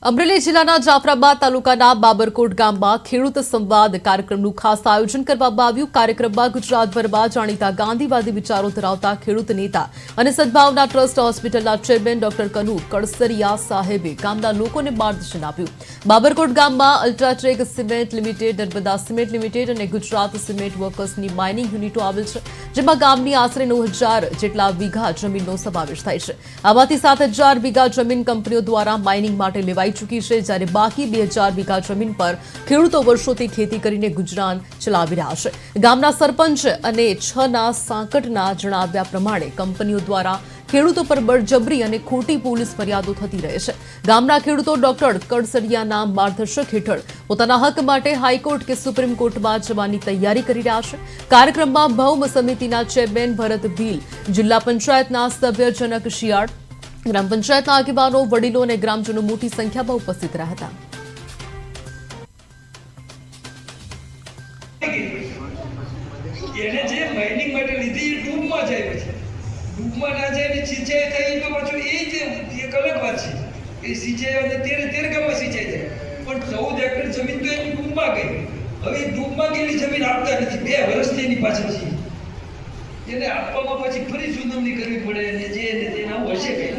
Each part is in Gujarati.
અમરેલી જિલ્લાના જાફરાબાદ તાલુકાના બાબરકોટ ગામમાં ખેડૂત સંવાદ કાર્યક્રમનું ખાસ આયોજન કરવામાં આવ્યું। કાર્યક્રમમાં ગુજરાતભરમાં જાણીતા ગાંધીવાદી વિચારો ધરાવતા ખેડૂત નેતા અને સદભાવના ટ્રસ્ટ હોસ્પિટલના ચેરમેન ડોક્ટર કનુ કડસરિયા સાહેબે ગામના લોકોને માર્ગદર્શન આપ્યું। બાબરકોટ ગામમાં UltraTech cement limited, Narmada cement limited અને ગુજરાત સિમેન્ટ વર્કર્સની માઇનિંગ યુનિટો આવેલ છે, જેમાં ગામની આશરે 9,000 જેટલા વીઘા જમીનનો સમાવેશ થાય છે। આમાંથી 7,000 વીઘા જમીન કંપનીઓ દ્વારા માઇનિંગ માટે લેવાઈ ચૂકી છે, જ્યારે બાકી 2,000 વીઘા જમીન પર ખેડૂતો વર્ષોથી ખેતી કરીને ગુજરાન ચલાવી રહ્યા છે। ગામના સરપંચ અને 6ના સાંકટના જણાવ્યા પ્રમાણે કંપનીઓ દ્વારા ખેડૂતો પર બળજબરી અને ખોટી પોલીસ ફરિયાદો થતી રહે છે। ગામના ખેડૂતો ડોક્ટર કડસરિયાના માર્ગદર્શક હેઠળ પોતાના હક માટે હાઈકોર્ટ કે સુપ્રીમ કોર્ટમાં જવાની તૈયારી કરી રહ્યા છે। કાર્યક્રમમાં ભૌમ સમિતિના ચેરમેન ભરત ભીલ, જિલ્લા પંચાયતના સભ્ય જનક શિયાળ, ગ્રામ પંચાયતના આગેવાનો, વડીલો અને ગ્રામજનો મોટી સંખ્યામાં ઉપસ્થિત રહ્યા હતા। એને જે માઇનિંગ માટે લીધી એ ડૂબમાં જાય છે, ડૂબમાં ના જાય ને સિંચાઈ થઈ તો પાછું એ જ એક અલગ વાત છે। એ સિંચાઈ અને તેર ગામમાં સિંચાઈ થાય, પણ 14 એકર જમીન તો એની ડૂબમાં ગઈ। હવે ડૂબમાં ગયેલી જમીન આપતા નથી, 2 વર્ષથી એની પાછળ છે। એને આપવામાં પછી ફરી સુનાવણી કરવી પડે અને જે તેને આવું હશે કંઈ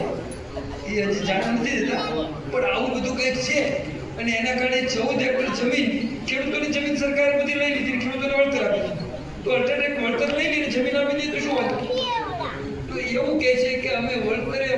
એ હજી જાણ નથી દેતા, પણ આવું બધું કંઈક છે। અને એના કારણે 14 એકર જમીન, ખેડૂતોની જમીન સરકારે બધી લઈ લીધી, ખેડૂતોને વળતર આપી દીધું, તો અલ્ટરનેટ વળતર લઈ લઈને જમીન આપી દીધી તો શું વાત? તો એવું કહે છે કે અમે વળતરે